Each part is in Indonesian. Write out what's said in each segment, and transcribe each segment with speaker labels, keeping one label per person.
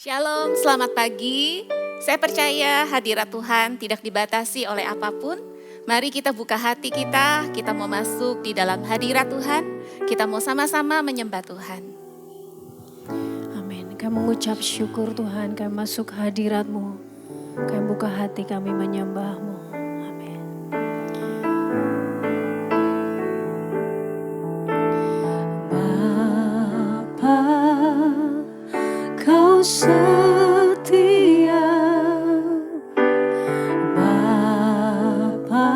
Speaker 1: Shalom, selamat pagi. Saya percaya hadirat Tuhan tidak dibatasi oleh apapun. Mari kita buka hati kita mau masuk di dalam hadirat Tuhan. Kita mau sama-sama menyembah Tuhan.
Speaker 2: Amin. Kami mengucap syukur Tuhan, kami masuk hadirat-Mu. Kami buka hati kami menyembah-Mu. Amin. Bapa, Kau setia. Bapa,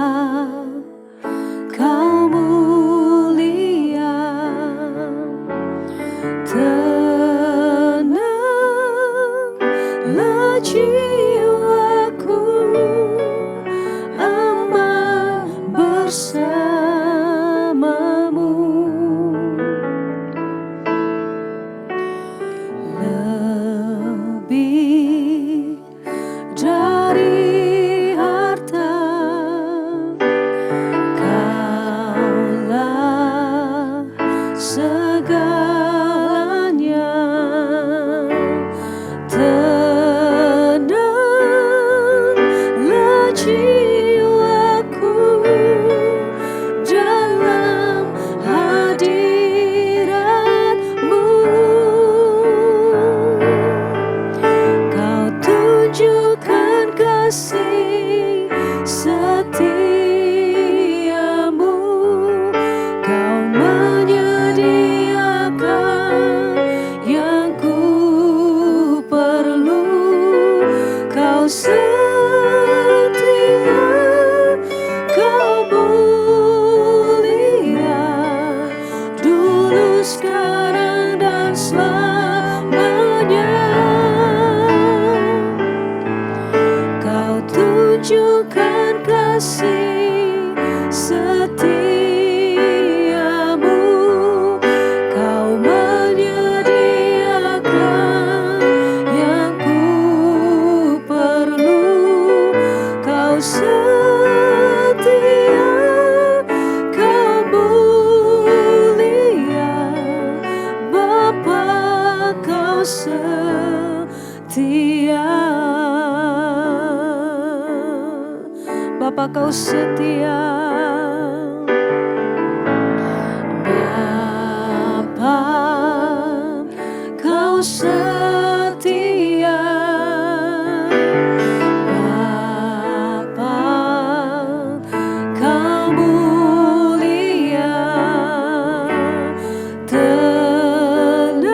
Speaker 2: Kau mulia. Tenanglah jiwaku, aman bersamamu. Lebih dari harta, Kaulah segalanya. Tenanglah jiwaku dalam hadirat-Mu. Kau tunjukkan kasih setiamu. Kau menyediakan yang ku perlu. Kau setia, Kau mulia, dulu, sekarang, dan selamanya. Kau tunjukkan kasih setiamu. Kau menyediakan yang ku perlu. Kau setia, Kau mulia, Bapa, Kau setia. Bapa, Kau setia. Bapa, Kau setia. Bapa, Kau mulia. Tenanglah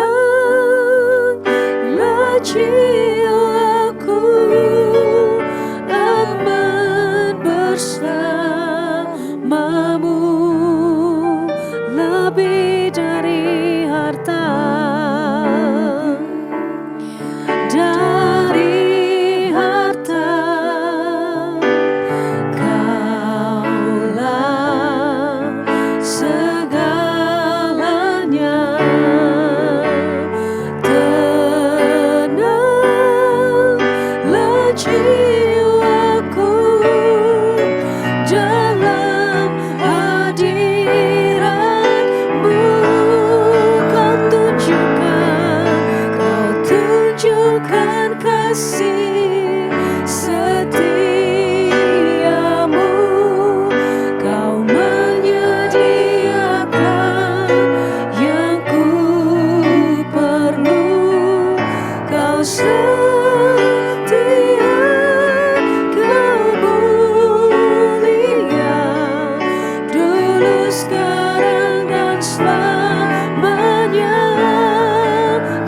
Speaker 2: jiwaku, aman bersamamu. Lebih dari harta, dari harta, Kaulah segalanya. Tenanglah jiwaku dalam hadirat-Mu. Kau tunjukkan kasih setiamu. Kau menyediakan yang ku perlu. Kau setia, Kau mulia, dulu, sekarang, dan selamanya.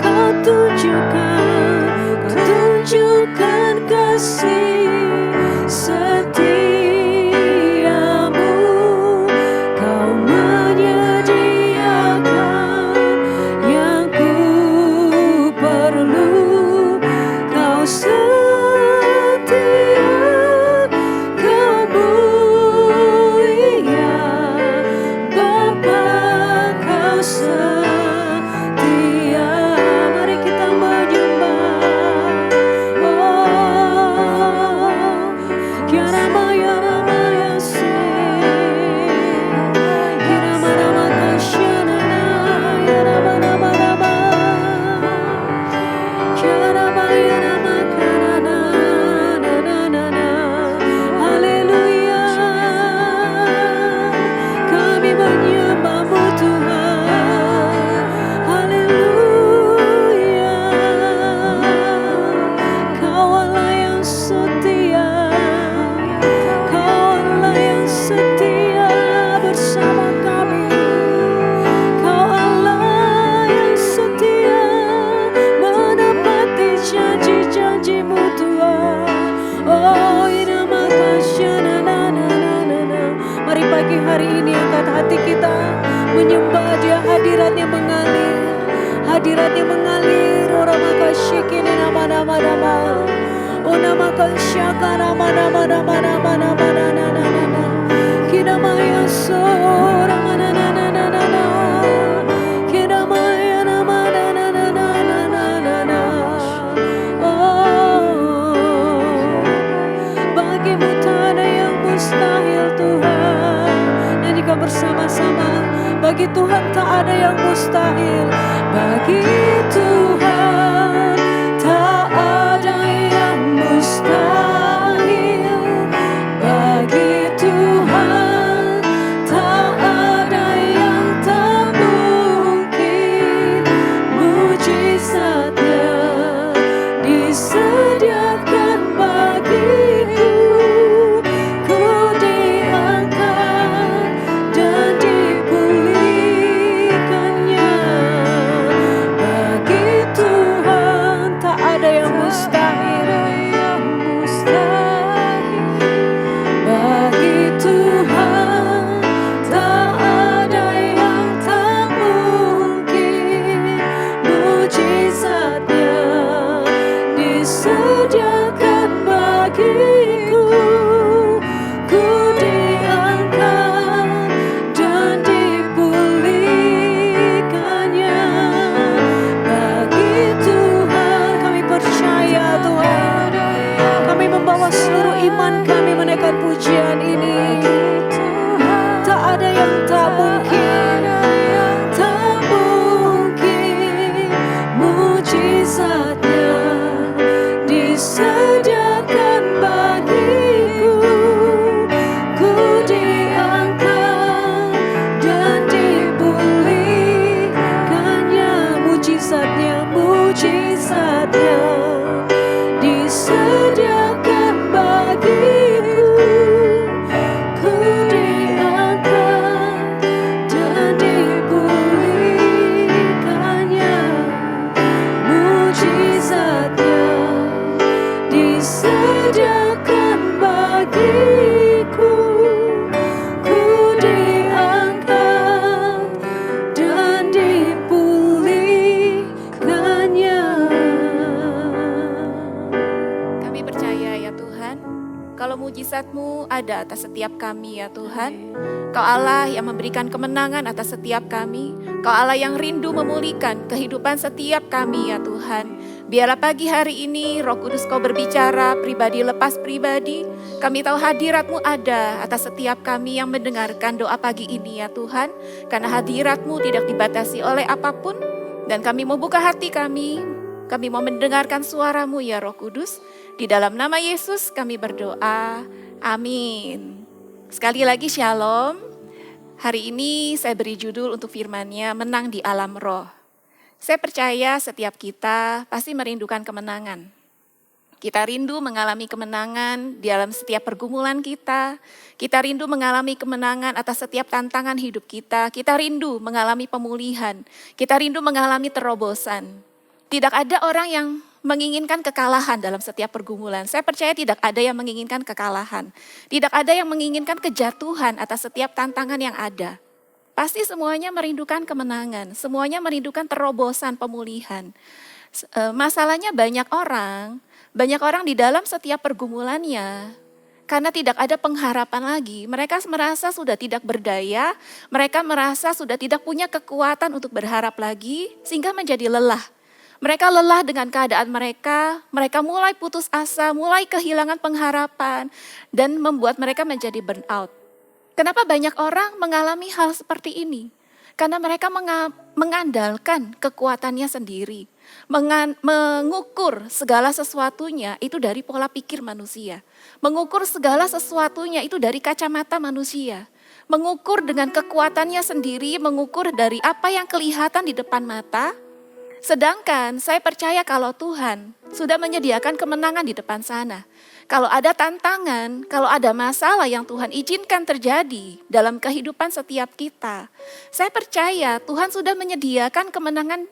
Speaker 2: Kau tunjukkan kasih setiamu. Kau menyediakan yang ku perlu. Oh nama kalsyaka nama nama nama nama nama nama nama Kida maya sora mana na na na na na Kida maya nama na na na na na na na na Oh bagimu tak ada yang mustahil Tuhan. Dan jika bersama-sama bagi Tuhan tak ada yang mustahil. Bagi Tuhan tak ada yang mustahil. Bagi Tuhan tak ada yang tak mungkin. Mujizatnya disediakan bagiku. Ku diangkat dan dipulihkannya. Bagi Tuhan tak ada yang mustahil. Bagi Tuhan tak ada yang tak mungkin. Mujizatnya disediakan bagiku. Ku diangkat dan dipulihkannya. Bagi Tuhan kami percaya Tuhan. Kami membawa seluruh iman kami menaikkan pujian ini. Tak ada yang tak mungkin. Tak mungkin. Mujizatnya disediakan bagiku. Ku diangkat dan dipulihkannya. Mujizatnya, mujizatnya disediakan bagiku. Ku diangkat dan dipulihkannya. Mujizatnya disediakan bagiku. Ku diangkat dan dipulihkannya.
Speaker 1: Kami percaya ya Tuhan, kalau mujizat-Mu ada atas setiap kami ya Tuhan. Kau Allah yang memberikan kemenangan atas setiap kami. Kau Allah yang rindu memulihkan kehidupan setiap kami ya Tuhan. Biarlah pagi hari ini Roh Kudus Kau berbicara pribadi lepas pribadi. Kami tahu hadirat-Mu ada atas setiap kami yang mendengarkan doa pagi ini ya Tuhan. Karena hadirat-Mu tidak dibatasi oleh apapun. Dan kami mau buka hati kami. Kami mau mendengarkan suara-Mu ya Roh Kudus. Di dalam nama Yesus kami berdoa. Amin. Sekali lagi shalom. Hari ini saya beri judul untuk firman-Nya, Menang di Alam Roh. Saya percaya setiap kita pasti merindukan kemenangan. Kita rindu mengalami kemenangan di dalam setiap pergumulan kita. Kita rindu mengalami kemenangan atas setiap tantangan hidup kita. Kita rindu mengalami pemulihan. Kita rindu mengalami terobosan. Tidak ada orang yang menginginkan kekalahan dalam setiap pergumulan. Saya percaya tidak ada yang menginginkan kekalahan. Tidak ada yang menginginkan kejatuhan atas setiap tantangan yang ada. Pasti semuanya merindukan kemenangan. Semuanya merindukan terobosan, pemulihan. Masalahnya banyak orang di dalam setiap pergumulannya, karena tidak ada pengharapan lagi. Mereka merasa sudah tidak berdaya, mereka merasa sudah tidak punya kekuatan untuk berharap lagi, sehingga menjadi lelah. Mereka lelah dengan keadaan mereka mulai putus asa, mulai kehilangan pengharapan, dan membuat mereka menjadi burnout. Kenapa banyak orang mengalami hal seperti ini? Karena mereka mengandalkan kekuatannya sendiri. Mengukur segala sesuatunya itu dari pola pikir manusia. Mengukur segala sesuatunya itu dari kacamata manusia. Mengukur dengan kekuatannya sendiri, mengukur dari apa yang kelihatan di depan mata. Sedangkan saya percaya kalau Tuhan sudah menyediakan kemenangan di depan sana. Kalau ada tantangan, kalau ada masalah yang Tuhan izinkan terjadi dalam kehidupan setiap kita, saya percaya Tuhan sudah menyediakan kemenangan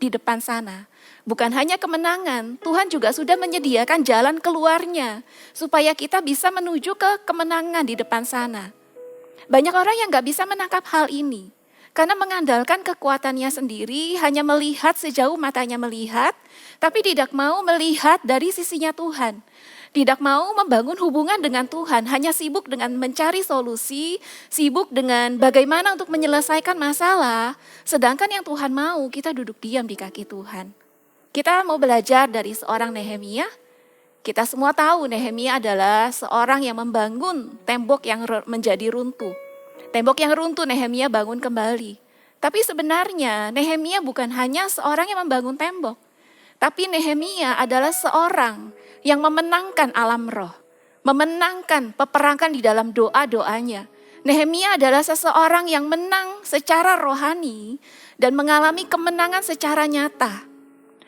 Speaker 1: di depan sana. Bukan hanya kemenangan, Tuhan juga sudah menyediakan jalan keluarnya supaya kita bisa menuju ke kemenangan di depan sana. Banyak orang yang gak bisa menangkap hal ini. Karena mengandalkan kekuatannya sendiri, hanya melihat sejauh matanya melihat, tapi tidak mau melihat dari sisinya Tuhan. Tidak mau membangun hubungan dengan Tuhan, hanya sibuk dengan mencari solusi, sibuk dengan bagaimana untuk menyelesaikan masalah. Sedangkan yang Tuhan mau, kita duduk diam di kaki Tuhan. Kita mau belajar dari seorang Nehemia. Kita semua tahu Nehemia adalah seorang yang membangun tembok yang menjadi runtuh. Tembok yang runtuh Nehemia bangun kembali. Tapi sebenarnya Nehemia bukan hanya seorang yang membangun tembok. Tapi Nehemia adalah seorang yang memenangkan alam roh. Memenangkan peperangan di dalam doa-doanya. Nehemia adalah seseorang yang menang secara rohani dan mengalami kemenangan secara nyata.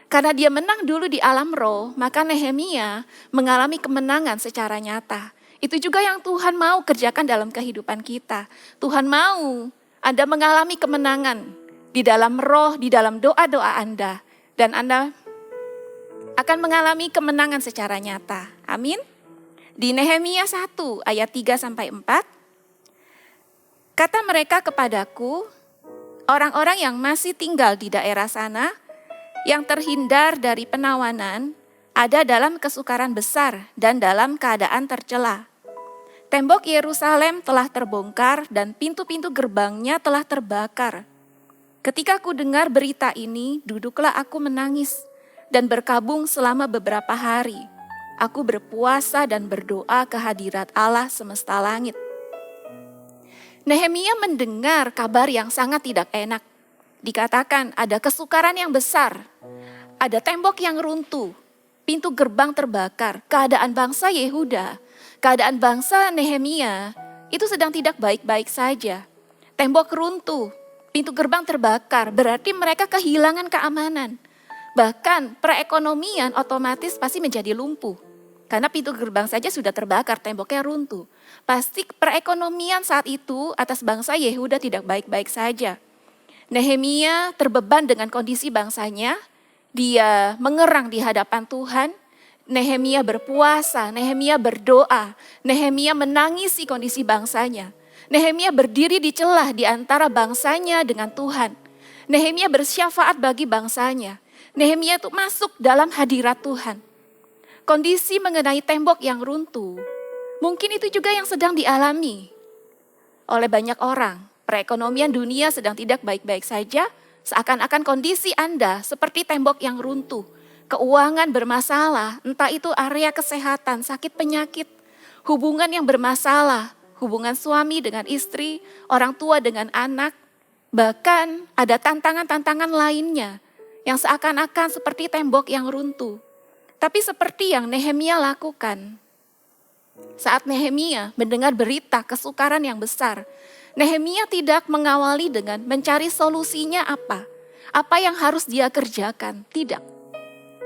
Speaker 1: Karena dia menang dulu di alam roh, maka Nehemia mengalami kemenangan secara nyata. Itu juga yang Tuhan mau kerjakan dalam kehidupan kita. Tuhan mau Anda mengalami kemenangan di dalam roh, di dalam doa-doa Anda. Dan Anda akan mengalami kemenangan secara nyata. Amin. Di Nehemia 1 ayat 3-4. Kata mereka kepadaku, orang-orang yang masih tinggal di daerah sana, yang terhindar dari penawanan, ada dalam kesukaran besar dan dalam keadaan tercela. Tembok Yerusalem telah terbongkar dan pintu-pintu gerbangnya telah terbakar. Ketika ku dengar berita ini, duduklah aku menangis dan berkabung selama beberapa hari. Aku berpuasa dan berdoa ke hadirat Allah semesta langit. Nehemia mendengar kabar yang sangat tidak enak. Dikatakan ada kesukaran yang besar, ada tembok yang runtuh, pintu gerbang terbakar, keadaan bangsa Yehuda, keadaan bangsa Nehemia itu sedang tidak baik-baik saja. Tembok runtuh, pintu gerbang terbakar, berarti mereka kehilangan keamanan. Bahkan perekonomian otomatis pasti menjadi lumpuh. Karena pintu gerbang saja sudah terbakar, temboknya runtuh. Pasti perekonomian saat itu atas bangsa Yehuda tidak baik-baik saja. Nehemia terbeban dengan kondisi bangsanya, dia mengerang di hadapan Tuhan, Nehemia berpuasa, Nehemia berdoa, Nehemia menangisi kondisi bangsanya. Nehemia berdiri di celah di antara bangsanya dengan Tuhan. Nehemia bersyafaat bagi bangsanya. Nehemia itu masuk dalam hadirat Tuhan. Kondisi mengenai tembok yang runtuh, mungkin itu juga yang sedang dialami oleh banyak orang. Perekonomian dunia sedang tidak baik-baik saja, seakan-akan kondisi Anda seperti tembok yang runtuh. Keuangan bermasalah, entah itu area kesehatan, sakit penyakit, hubungan yang bermasalah, hubungan suami dengan istri, orang tua dengan anak, bahkan ada tantangan-tantangan lainnya yang seakan-akan seperti tembok yang runtuh. Tapi seperti yang Nehemia lakukan, saat Nehemia mendengar berita kesukaran yang besar, Nehemia tidak mengawali dengan mencari solusinya apa yang harus dia kerjakan, tidak.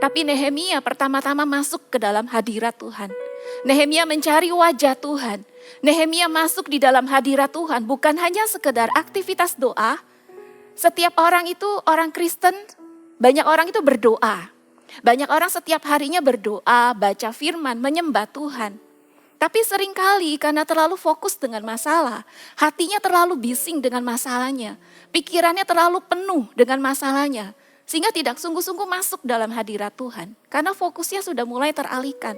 Speaker 1: Tapi Nehemia pertama-tama masuk ke dalam hadirat Tuhan. Nehemia mencari wajah Tuhan. Nehemia masuk di dalam hadirat Tuhan bukan hanya sekedar aktivitas doa. Setiap orang itu, orang Kristen, banyak orang itu berdoa. Banyak orang setiap harinya berdoa, baca firman, menyembah Tuhan. Tapi seringkali karena terlalu fokus dengan masalah, hatinya terlalu bising dengan masalahnya, pikirannya terlalu penuh dengan masalahnya, sehingga tidak sungguh-sungguh masuk dalam hadirat Tuhan. Karena fokusnya sudah mulai teralihkan.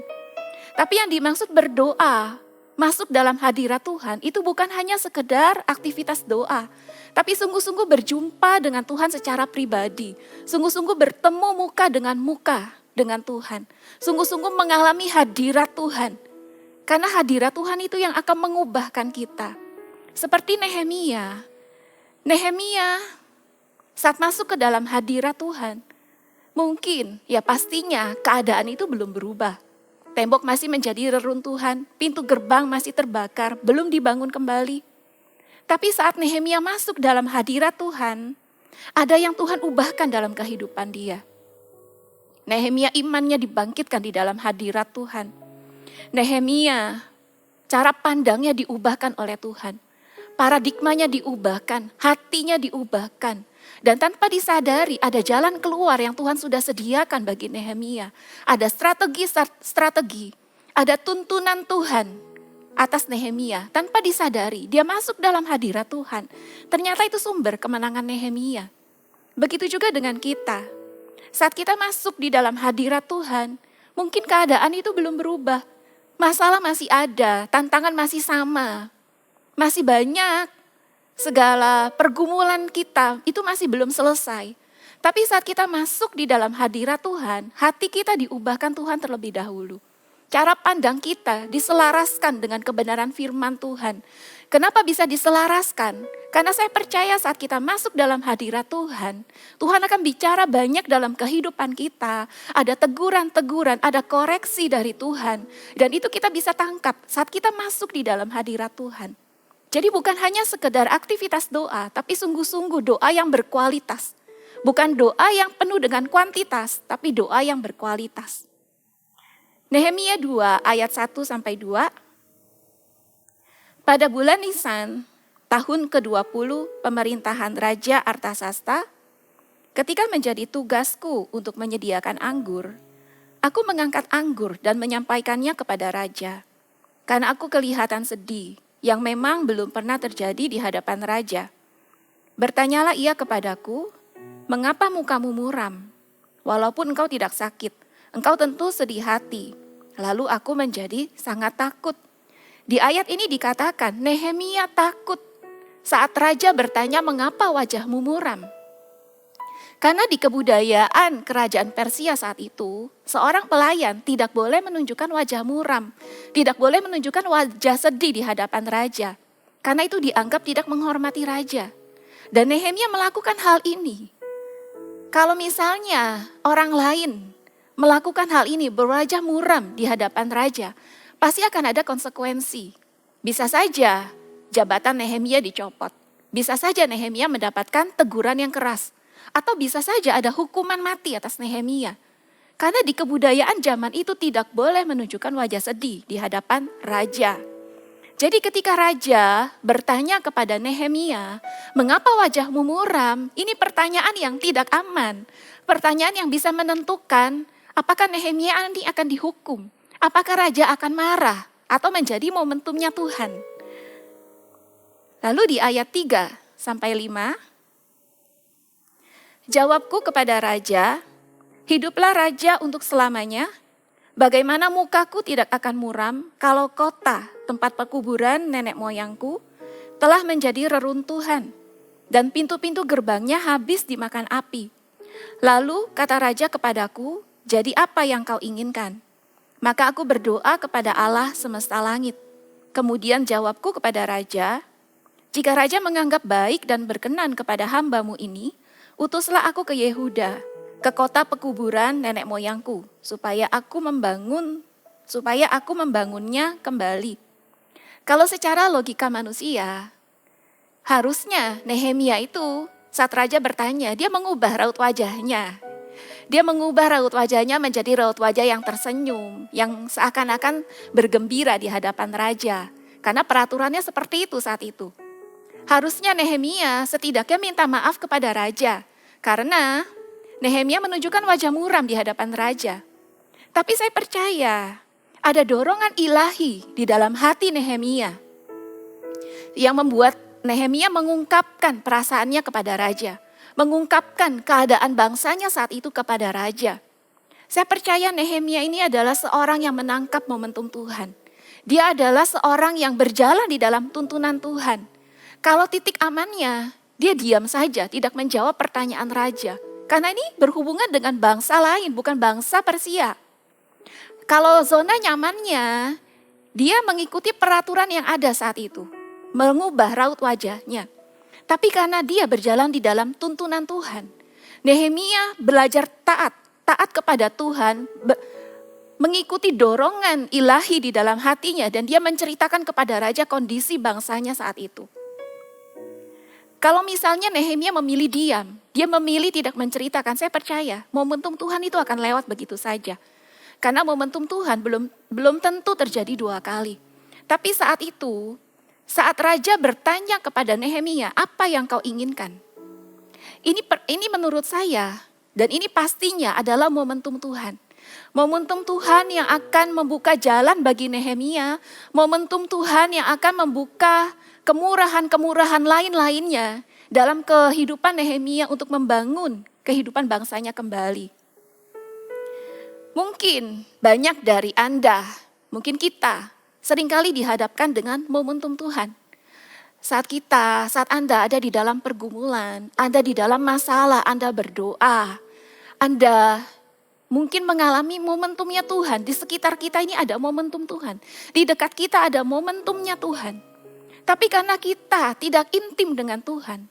Speaker 1: Tapi yang dimaksud berdoa, masuk dalam hadirat Tuhan, itu bukan hanya sekedar aktivitas doa, tapi sungguh-sungguh berjumpa dengan Tuhan secara pribadi, sungguh-sungguh bertemu muka dengan Tuhan, sungguh-sungguh mengalami hadirat Tuhan. Karena hadirat Tuhan itu yang akan mengubahkan kita. Seperti Nehemia saat masuk ke dalam hadirat Tuhan, mungkin ya pastinya keadaan itu belum berubah. Tembok masih menjadi reruntuhan, pintu gerbang masih terbakar, belum dibangun kembali. Tapi saat Nehemia masuk dalam hadirat Tuhan, ada yang Tuhan ubahkan dalam kehidupan dia. Nehemia imannya dibangkitkan di dalam hadirat Tuhan. Nehemia, cara pandangnya diubahkan oleh Tuhan. Paradigmanya diubahkan, hatinya diubahkan. Dan tanpa disadari ada jalan keluar yang Tuhan sudah sediakan bagi Nehemia. Ada strategi, ada tuntunan Tuhan atas Nehemia tanpa disadari. Dia masuk dalam hadirat Tuhan. Ternyata itu sumber kemenangan Nehemia. Begitu juga dengan kita. Saat kita masuk di dalam hadirat Tuhan, mungkin keadaan itu belum berubah. Masalah masih ada, tantangan masih sama. Masih banyak, segala pergumulan kita itu masih belum selesai. Tapi saat kita masuk di dalam hadirat Tuhan, hati kita diubahkan Tuhan terlebih dahulu. Cara pandang kita diselaraskan dengan kebenaran firman Tuhan. Kenapa bisa diselaraskan? Karena saya percaya saat kita masuk dalam hadirat Tuhan, Tuhan akan bicara banyak dalam kehidupan kita. Ada teguran-teguran, ada koreksi dari Tuhan. Dan itu kita bisa tangkap saat kita masuk di dalam hadirat Tuhan. Jadi bukan hanya sekedar aktivitas doa, tapi sungguh-sungguh doa yang berkualitas. Bukan doa yang penuh dengan kuantitas, tapi doa yang berkualitas. Nehemia 2 ayat 1-2. Pada bulan Nisan, tahun ke-20 pemerintahan Raja Artasasta, ketika menjadi tugasku untuk menyediakan anggur, aku mengangkat anggur dan menyampaikannya kepada raja. Karena aku kelihatan sedih, yang memang belum pernah terjadi di hadapan raja. Bertanyalah ia kepadaku, mengapa mukamu muram? Walaupun engkau tidak sakit, engkau tentu sedih hati. Lalu aku menjadi sangat takut. Di ayat ini dikatakan Nehemia takut saat raja bertanya mengapa wajahmu muram. Karena di kebudayaan kerajaan Persia saat itu, seorang pelayan tidak boleh menunjukkan wajah muram. Tidak boleh menunjukkan wajah sedih di hadapan raja. Karena itu dianggap tidak menghormati raja. Dan Nehemia melakukan hal ini. Kalau misalnya orang lain melakukan hal ini berwajah muram di hadapan raja, pasti akan ada konsekuensi. Bisa saja jabatan Nehemia dicopot. Bisa saja Nehemia mendapatkan teguran yang keras. Atau bisa saja ada hukuman mati atas Nehemia. Karena di kebudayaan zaman itu tidak boleh menunjukkan wajah sedih di hadapan raja. Jadi ketika raja bertanya kepada Nehemia, mengapa wajahmu muram? Ini pertanyaan yang tidak aman. Pertanyaan yang bisa menentukan apakah Nehemia nanti akan dihukum? Apakah raja akan marah? Atau menjadi momentumnya Tuhan? Lalu di ayat 3-5, jawabku kepada raja, hiduplah raja untuk selamanya. Bagaimana mukaku tidak akan muram kalau kota tempat pekuburan nenek moyangku telah menjadi reruntuhan dan pintu-pintu gerbangnya habis dimakan api. Lalu kata raja kepadaku, jadi apa yang kau inginkan? Maka aku berdoa kepada Allah semesta langit. Kemudian jawabku kepada raja, jika raja menganggap baik dan berkenan kepada hambamu ini, utuslah aku ke Yehuda, ke kota pekuburan nenek moyangku, supaya aku membangunnya kembali. Kalau secara logika manusia, harusnya Nehemia itu saat raja bertanya, dia mengubah raut wajahnya. Dia mengubah raut wajahnya menjadi raut wajah yang tersenyum, yang seakan-akan bergembira di hadapan raja. Karena peraturannya seperti itu saat itu. Harusnya Nehemia setidaknya minta maaf kepada raja. Karena Nehemia menunjukkan wajah muram di hadapan raja. Tapi saya percaya ada dorongan ilahi di dalam hati Nehemia yang membuat Nehemia mengungkapkan perasaannya kepada raja. Mengungkapkan keadaan bangsanya saat itu kepada raja. Saya percaya Nehemia ini adalah seorang yang menangkap momentum Tuhan. Dia adalah seorang yang berjalan di dalam tuntunan Tuhan. Kalau titik amannya, dia diam saja, tidak menjawab pertanyaan raja. Karena ini berhubungan dengan bangsa lain, bukan bangsa Persia. Kalau zona nyamannya, dia mengikuti peraturan yang ada saat itu. Mengubah raut wajahnya. Tapi karena dia berjalan di dalam tuntunan Tuhan, Nehemia belajar taat kepada Tuhan, mengikuti dorongan ilahi di dalam hatinya, dan dia menceritakan kepada raja kondisi bangsanya saat itu. Kalau misalnya Nehemia memilih diam, dia memilih tidak menceritakan, saya percaya momentum Tuhan itu akan lewat begitu saja. Karena momentum Tuhan belum tentu terjadi 2 kali. Tapi saat itu, saat raja bertanya kepada Nehemia, apa yang kau inginkan? Ini menurut saya, dan ini pastinya adalah momentum Tuhan. Momentum Tuhan yang akan membuka jalan bagi Nehemia. Momentum Tuhan yang akan membuka kemurahan-kemurahan lain-lainnya dalam kehidupan Nehemia untuk membangun kehidupan bangsanya kembali. Mungkin banyak dari Anda, mungkin kita seringkali dihadapkan dengan momentum Tuhan. Saat Anda ada di dalam pergumulan, Anda di dalam masalah, Anda berdoa, Anda mungkin mengalami momentumnya Tuhan. Di sekitar kita ini ada momentum Tuhan. Di dekat kita ada momentumnya Tuhan. Tapi karena kita tidak intim dengan Tuhan,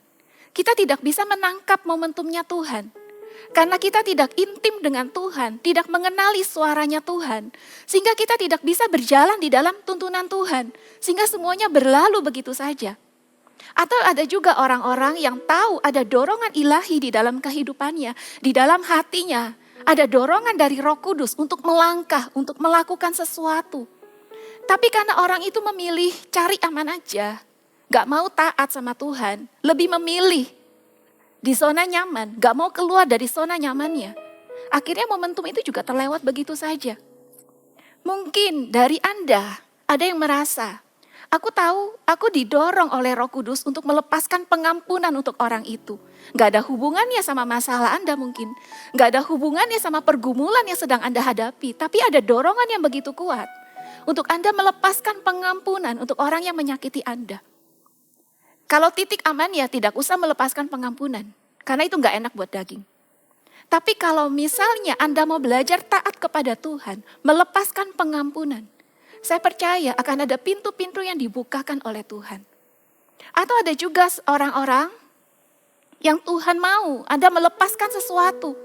Speaker 1: kita tidak bisa menangkap momentumnya Tuhan. Karena kita tidak intim dengan Tuhan, tidak mengenali suaranya Tuhan, sehingga kita tidak bisa berjalan di dalam tuntunan Tuhan, sehingga semuanya berlalu begitu saja. Atau ada juga orang-orang yang tahu ada dorongan ilahi di dalam kehidupannya, di dalam hatinya, ada dorongan dari Roh Kudus untuk melangkah, untuk melakukan sesuatu. Tapi karena orang itu memilih cari aman aja, gak mau taat sama Tuhan, lebih memilih di zona nyaman, gak mau keluar dari zona nyamannya. Akhirnya momentum itu juga terlewat begitu saja. Mungkin dari Anda ada yang merasa, aku tahu aku didorong oleh Roh Kudus untuk melepaskan pengampunan untuk orang itu. Gak ada hubungannya sama masalah Anda mungkin. Gak ada hubungannya sama pergumulan yang sedang Anda hadapi. Tapi ada dorongan yang begitu kuat untuk Anda melepaskan pengampunan untuk orang yang menyakiti Anda. Kalau titik aman ya tidak usah melepaskan pengampunan. Karena itu gak enak buat daging. Tapi kalau misalnya Anda mau belajar taat kepada Tuhan, melepaskan pengampunan, saya percaya akan ada pintu-pintu yang dibukakan oleh Tuhan. Atau ada juga orang-orang yang Tuhan mau Anda melepaskan sesuatu.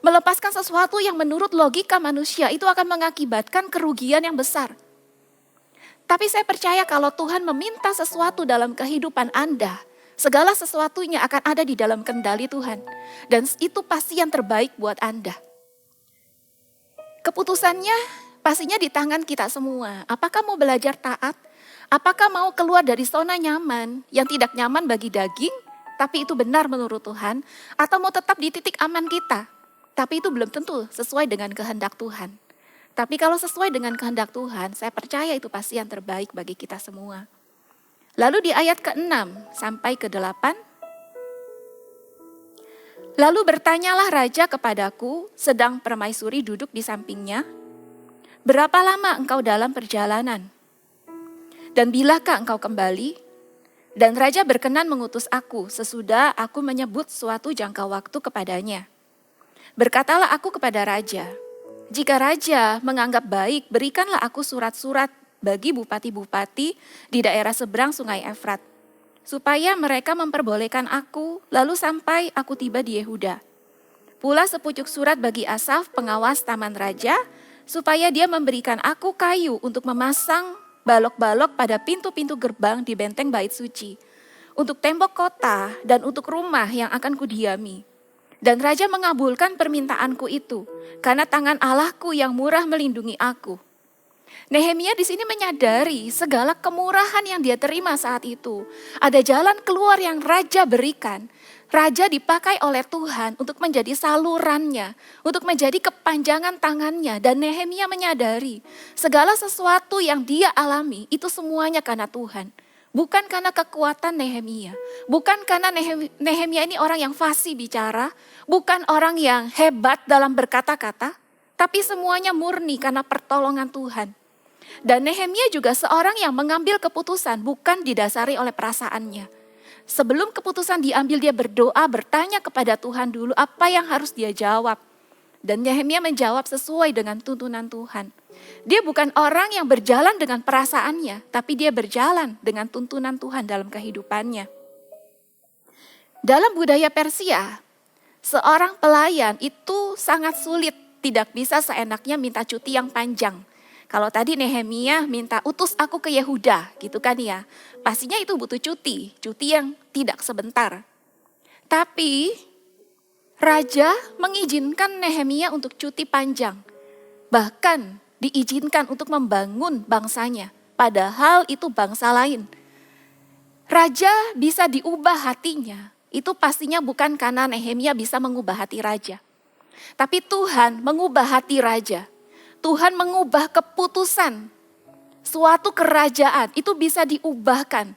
Speaker 1: Melepaskan sesuatu yang menurut logika manusia itu akan mengakibatkan kerugian yang besar. Tapi saya percaya kalau Tuhan meminta sesuatu dalam kehidupan Anda, segala sesuatunya akan ada di dalam kendali Tuhan. Dan itu pasti yang terbaik buat Anda. Keputusannya pastinya di tangan kita semua. Apakah mau belajar taat? Apakah mau keluar dari zona nyaman yang tidak nyaman bagi daging, tapi itu benar menurut Tuhan? Atau mau tetap di titik aman kita, tapi itu belum tentu sesuai dengan kehendak Tuhan. Tapi kalau sesuai dengan kehendak Tuhan, saya percaya itu pasti yang terbaik bagi kita semua. Lalu di ayat ke-6 sampai ke-8. Lalu bertanyalah raja kepadaku, sedang permaisuri duduk di sampingnya, berapa lama engkau dalam perjalanan? Dan bilakah engkau kembali? Dan raja berkenan mengutus aku sesudah aku menyebut suatu jangka waktu kepadanya. Berkatalah aku kepada raja, jika raja menganggap baik, berikanlah aku surat-surat bagi bupati-bupati di daerah seberang sungai Efrat, supaya mereka memperbolehkan aku, lalu sampai aku tiba di Yehuda. Pula sepucuk surat bagi Asaf, pengawas taman raja, supaya dia memberikan aku kayu untuk memasang balok-balok pada pintu-pintu gerbang di benteng bait suci, untuk tembok kota dan untuk rumah yang akan kudiami. Dan raja mengabulkan permintaanku itu, karena tangan Allahku yang murah melindungi aku. Nehemia di sini menyadari segala kemurahan yang dia terima saat itu. Ada jalan keluar yang raja berikan. Raja dipakai oleh Tuhan untuk menjadi salurannya, untuk menjadi kepanjangan tangannya. Dan Nehemia menyadari segala sesuatu yang dia alami itu semuanya karena Tuhan. Bukan karena kekuatan Nehemia, bukan karena Nehemia ini orang yang fasih bicara, bukan orang yang hebat dalam berkata-kata, tapi semuanya murni karena pertolongan Tuhan. Dan Nehemia juga seorang yang mengambil keputusan bukan didasari oleh perasaannya. Sebelum keputusan diambil dia berdoa, bertanya kepada Tuhan dulu apa yang harus dia jawab. Dan Nehemia menjawab sesuai dengan tuntunan Tuhan. Dia bukan orang yang berjalan dengan perasaannya, tapi dia berjalan dengan tuntunan Tuhan dalam kehidupannya. Dalam budaya Persia, seorang pelayan itu sangat sulit, tidak bisa seenaknya minta cuti yang panjang. Kalau tadi Nehemia minta utus aku ke Yehuda, gitu kan ya. Pastinya itu butuh cuti yang tidak sebentar. Tapi raja mengizinkan Nehemia untuk cuti panjang. Bahkan diizinkan untuk membangun bangsanya. Padahal itu bangsa lain. Raja bisa diubah hatinya. Itu pastinya bukan karena Nehemia bisa mengubah hati raja. Tapi Tuhan mengubah hati raja. Tuhan mengubah keputusan. Suatu kerajaan itu bisa diubahkan.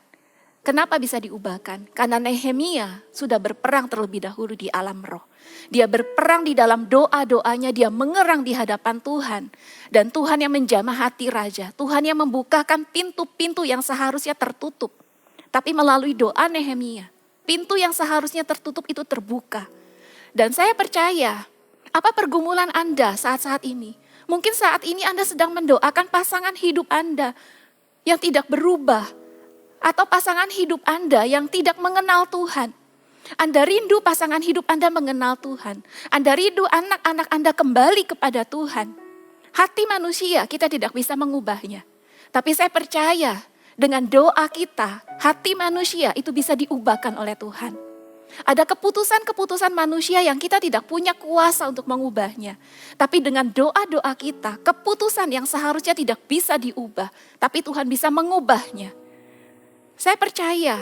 Speaker 1: Kenapa bisa diubahkan? Karena Nehemia sudah berperang terlebih dahulu di alam roh. Dia berperang di dalam doa-doanya, dia mengerang di hadapan Tuhan. Dan Tuhan yang menjamah hati raja. Tuhan yang membukakan pintu-pintu yang seharusnya tertutup. Tapi melalui doa Nehemia, pintu yang seharusnya tertutup itu terbuka. Dan saya percaya, apa pergumulan Anda saat-saat ini? Mungkin saat ini Anda sedang mendoakan pasangan hidup Anda yang tidak berubah. Atau pasangan hidup Anda yang tidak mengenal Tuhan. Anda rindu pasangan hidup Anda mengenal Tuhan. Anda rindu anak-anak Anda kembali kepada Tuhan. Hati manusia kita tidak bisa mengubahnya. Tapi saya percaya dengan doa kita, hati manusia itu bisa diubahkan oleh Tuhan. Ada keputusan-keputusan manusia yang kita tidak punya kuasa untuk mengubahnya. Tapi dengan doa-doa kita, keputusan yang seharusnya tidak bisa diubah. Tapi Tuhan bisa mengubahnya. Saya percaya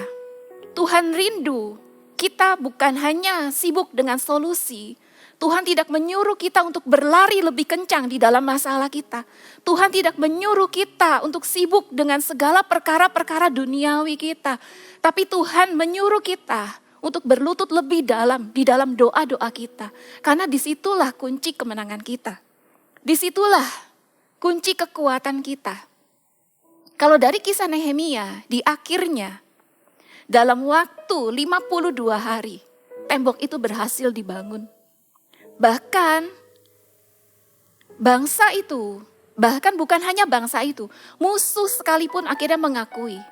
Speaker 1: Tuhan rindu kita bukan hanya sibuk dengan solusi. Tuhan tidak menyuruh kita untuk berlari lebih kencang di dalam masalah kita. Tuhan tidak menyuruh kita untuk sibuk dengan segala perkara-perkara duniawi kita. Tapi Tuhan menyuruh kita untuk berlutut lebih dalam di dalam doa-doa kita. Karena disitulah kunci kemenangan kita. Disitulah kunci kekuatan kita. Kalau dari kisah Nehemia, di akhirnya dalam waktu 52 hari, tembok itu berhasil dibangun. Bahkan bangsa itu, bahkan bukan hanya bangsa itu, musuh sekalipun akhirnya mengakui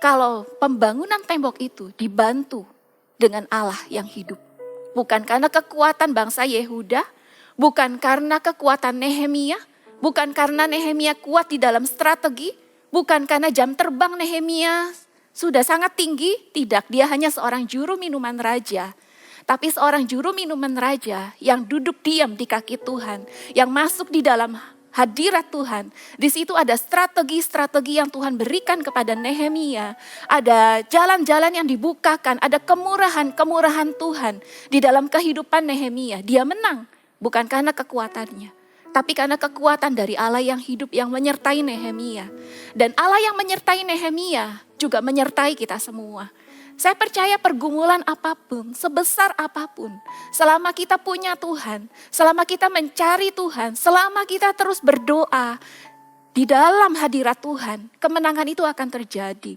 Speaker 1: kalau pembangunan tembok itu dibantu dengan Allah yang hidup. Bukan karena kekuatan bangsa Yehuda, bukan karena kekuatan Nehemia, bukan karena Nehemia kuat di dalam strategi, bukan karena jam terbang Nehemia sudah sangat tinggi, tidak. Dia hanya seorang juru minuman raja. Tapi seorang juru minuman raja yang duduk diam di kaki Tuhan, yang masuk di dalam hadirat Tuhan. Di situ ada strategi-strategi yang Tuhan berikan kepada Nehemia. Ada jalan-jalan yang dibukakan, ada kemurahan-kemurahan Tuhan di dalam kehidupan Nehemia. Dia menang, bukan karena kekuatannya. Tapi karena kekuatan dari Allah yang hidup yang menyertai Nehemia. Dan Allah yang menyertai Nehemia juga menyertai kita semua. Saya percaya pergumulan apapun, sebesar apapun. Selama kita punya Tuhan, selama kita mencari Tuhan, selama kita terus berdoa di dalam hadirat Tuhan, kemenangan itu akan terjadi.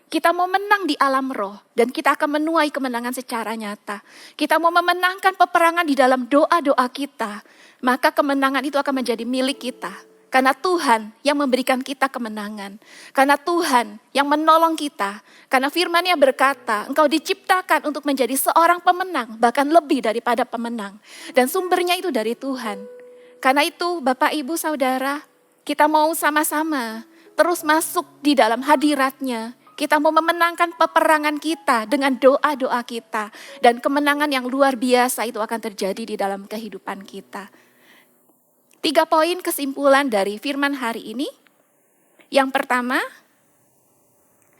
Speaker 1: Kita mau menang di alam roh dan kita akan menuai kemenangan secara nyata. Kita mau memenangkan peperangan di dalam doa-doa kita, maka kemenangan itu akan menjadi milik kita. Karena Tuhan yang memberikan kita kemenangan. Karena Tuhan yang menolong kita. Karena firman-Nya berkata, engkau diciptakan untuk menjadi seorang pemenang, bahkan lebih daripada pemenang. Dan sumbernya itu dari Tuhan. Karena itu Bapak, Ibu, Saudara, kita mau sama-sama terus masuk di dalam hadirat-Nya. Kita mau memenangkan peperangan kita dengan doa-doa kita. Dan kemenangan yang luar biasa itu akan terjadi di dalam kehidupan kita. 3 poin kesimpulan dari firman hari ini. Yang pertama,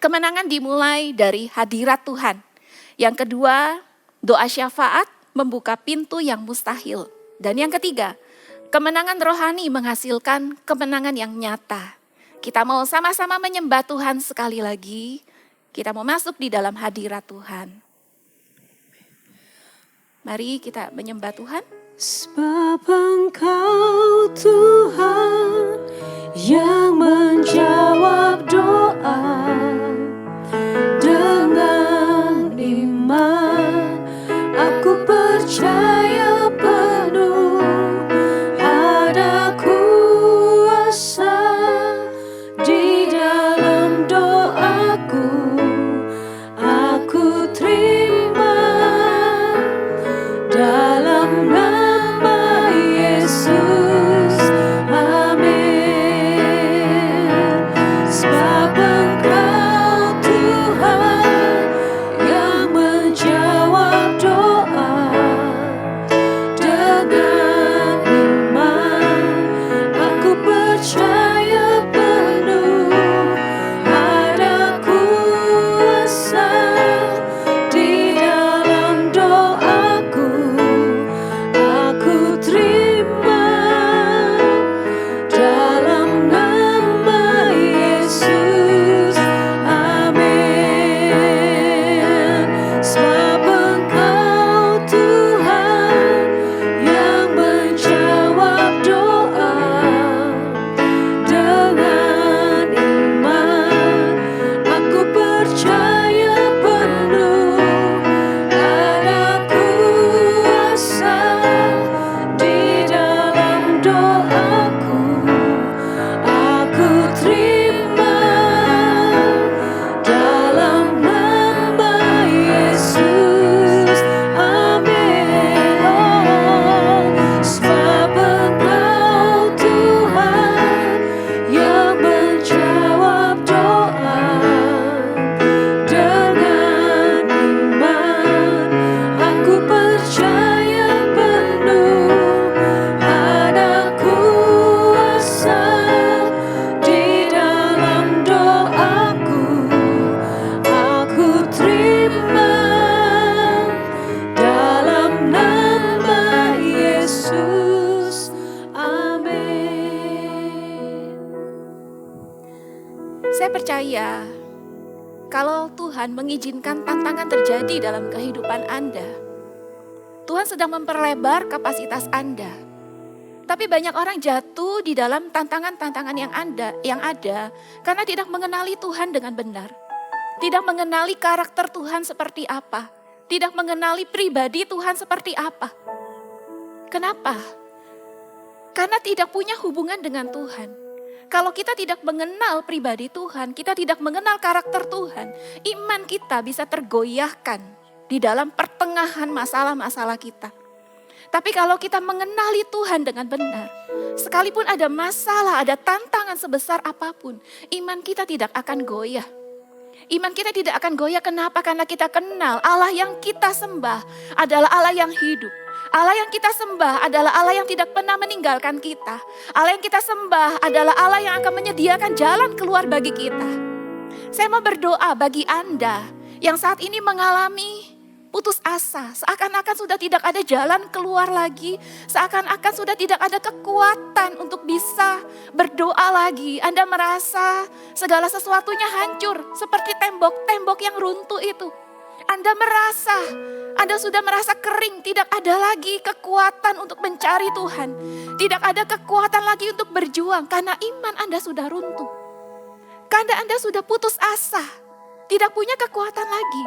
Speaker 1: kemenangan dimulai dari hadirat Tuhan. Yang kedua, doa syafaat membuka pintu yang mustahil. Dan yang ketiga, kemenangan rohani menghasilkan kemenangan yang nyata. Kita mau sama-sama menyembah Tuhan sekali lagi. Kita mau masuk di dalam hadirat Tuhan. Mari kita menyembah Tuhan.
Speaker 2: Sebab Engkau Tuhan yang menjawab doa dengan iman. Aku percaya penuh ada kuasa di dalam doaku. Aku terima dalam nama Yesus.
Speaker 1: Saya percaya kalau Tuhan mengizinkan tantangan terjadi dalam kehidupan Anda, Tuhan sedang memperlebar kapasitas Anda. Tapi banyak orang jatuh di dalam tantangan-tantangan yang ada karena tidak mengenali Tuhan dengan benar. Tidak mengenali karakter Tuhan seperti apa. Tidak mengenali pribadi Tuhan seperti apa. Kenapa? Karena tidak punya hubungan dengan Tuhan. Kalau kita tidak mengenal pribadi Tuhan, kita tidak mengenal karakter Tuhan, iman kita bisa tergoyahkan di dalam pertengahan masalah-masalah kita. Tapi kalau kita mengenali Tuhan dengan benar, sekalipun ada masalah, ada tantangan sebesar apapun, iman kita tidak akan goyah. Iman kita tidak akan goyah, kenapa? Karena kita kenal Allah yang kita sembah adalah Allah yang hidup. Allah yang kita sembah adalah Allah yang tidak pernah meninggalkan kita. Allah yang kita sembah adalah Allah yang akan menyediakan jalan keluar bagi kita. Saya mau berdoa bagi Anda yang saat ini mengalami putus asa. Seakan-akan sudah tidak ada jalan keluar lagi. Seakan-akan sudah tidak ada kekuatan untuk bisa berdoa lagi. Anda merasa segala sesuatunya hancur seperti tembok-tembok yang runtuh itu. Anda sudah merasa kering, tidak ada lagi kekuatan untuk mencari Tuhan. Tidak ada kekuatan lagi untuk berjuang karena iman Anda sudah runtuh. Karena Anda sudah putus asa, tidak punya kekuatan lagi.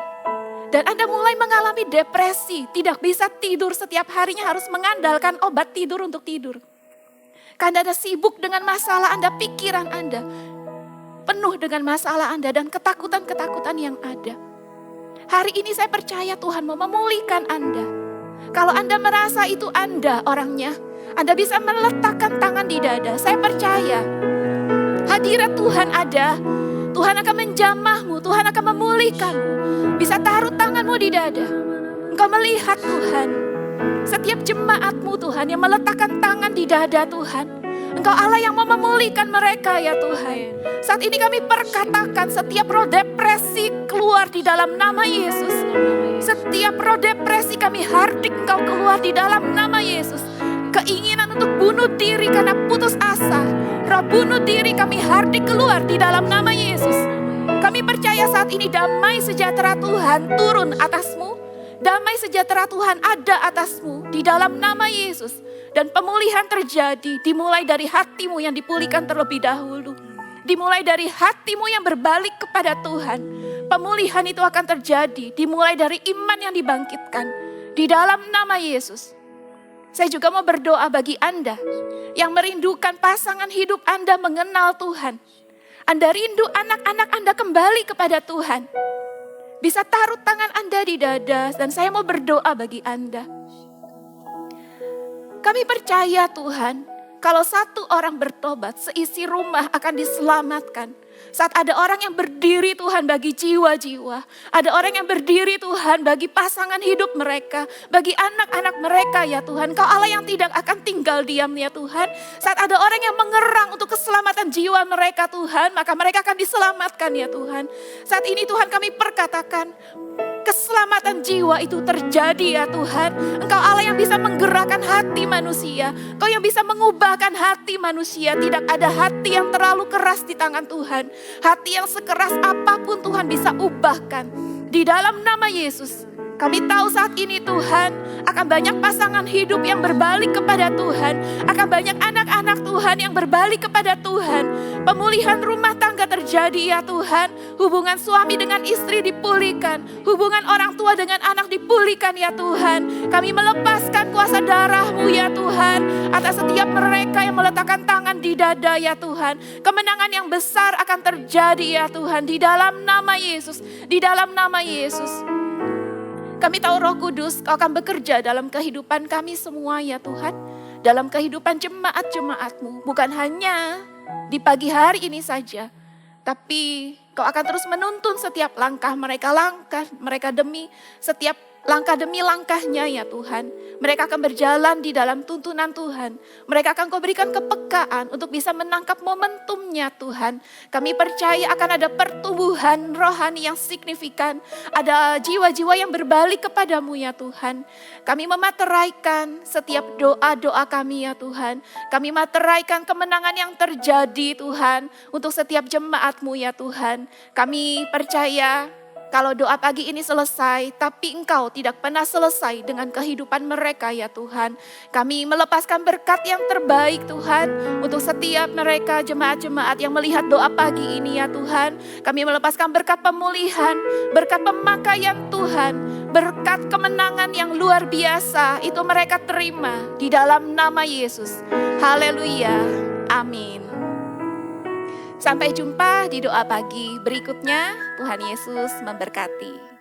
Speaker 1: Dan Anda mulai mengalami depresi, tidak bisa tidur setiap harinya harus mengandalkan obat tidur untuk tidur. Karena Anda sibuk dengan masalah Anda, pikiran Anda penuh dengan masalah Anda dan ketakutan-ketakutan yang ada. Hari ini saya percaya Tuhan mau memulihkan Anda. Kalau Anda merasa itu Anda orangnya, Anda bisa meletakkan tangan di dada. Saya percaya hadirat Tuhan ada. Tuhan akan menjamahmu, Tuhan akan memulihkanmu. Bisa taruh tanganmu di dada. Engkau melihat Tuhan. Setiap jemaatmu Tuhan yang meletakkan tangan di dada Tuhan. Engkau Allah yang mau memulihkan mereka ya Tuhan. Saat ini kami perkatakan setiap roh depresi keluar di dalam nama Yesus. Setiap roh depresi kami hardik Engkau keluar di dalam nama Yesus. Keinginan untuk bunuh diri karena putus asa, roh bunuh diri kami hardik keluar di dalam nama Yesus. Kami percaya saat ini damai sejahtera Tuhan turun atasmu. Damai sejahtera Tuhan ada atasmu di dalam nama Yesus. Dan pemulihan terjadi dimulai dari hatimu yang dipulihkan terlebih dahulu. Dimulai dari hatimu yang berbalik kepada Tuhan. Pemulihan itu akan terjadi dimulai dari iman yang dibangkitkan. Di dalam nama Yesus. Saya juga mau berdoa bagi Anda yang merindukan pasangan hidup Anda mengenal Tuhan. Anda rindu anak-anak Anda kembali kepada Tuhan. Bisa taruh tangan Anda di dada dan saya mau berdoa bagi Anda. Kami percaya Tuhan, kalau satu orang bertobat, seisi rumah akan diselamatkan. Saat ada orang yang berdiri Tuhan bagi jiwa-jiwa. Ada orang yang berdiri Tuhan bagi pasangan hidup mereka. Bagi anak-anak mereka ya Tuhan. Kau Allah yang tidak akan tinggal diam ya Tuhan. Saat ada orang yang mengerang untuk keselamatan jiwa mereka Tuhan. Maka mereka akan diselamatkan ya Tuhan. Saat ini Tuhan kami perkatakan. Keselamatan jiwa itu terjadi ya Tuhan. Engkau Allah yang bisa menggerakkan hati manusia. Engkau yang bisa mengubahkan hati manusia. Tidak ada hati yang terlalu keras di tangan Tuhan. Hati yang sekeras apapun Tuhan bisa ubahkan. Di dalam nama Yesus. Kami tahu saat ini Tuhan akan banyak pasangan hidup yang berbalik kepada Tuhan. Akan banyak anak-anak Tuhan yang berbalik kepada Tuhan. Pemulihan rumah tangga terjadi ya Tuhan. Hubungan suami dengan istri dipulihkan. Hubungan orang tua dengan anak dipulihkan ya Tuhan. Kami melepaskan kuasa darah-Mu ya Tuhan. Atas setiap mereka yang meletakkan tangan di dada ya Tuhan. Kemenangan yang besar akan terjadi ya Tuhan. Di dalam nama Yesus. Di dalam nama Yesus. Kami tahu Roh Kudus Kau akan bekerja dalam kehidupan kami semua ya Tuhan. Dalam kehidupan jemaat-jemaat-Mu. Bukan hanya di pagi hari ini saja. Tapi Kau akan terus menuntun setiap langkah mereka demi setiap langkah demi langkahnya ya Tuhan. Mereka akan berjalan di dalam tuntunan Tuhan. Mereka akan Kau berikan kepekaan untuk bisa menangkap momentumnya Tuhan. Kami percaya akan ada pertumbuhan rohani yang signifikan. Ada jiwa-jiwa yang berbalik kepadamu ya Tuhan. Kami memateraikan setiap doa-doa kami ya Tuhan. Kami materaikan kemenangan yang terjadi Tuhan untuk setiap jemaat-Mu ya Tuhan. Kami percaya kalau doa pagi ini selesai, tapi Engkau tidak pernah selesai dengan kehidupan mereka ya Tuhan. Kami melepaskan berkat yang terbaik Tuhan untuk setiap mereka jemaat-jemaat yang melihat doa pagi ini ya Tuhan. Kami melepaskan berkat pemulihan, berkat pemakaian Tuhan, berkat kemenangan yang luar biasa itu mereka terima di dalam nama Yesus. Haleluya. Amin. Sampai jumpa di doa pagi berikutnya. Tuhan Yesus memberkati.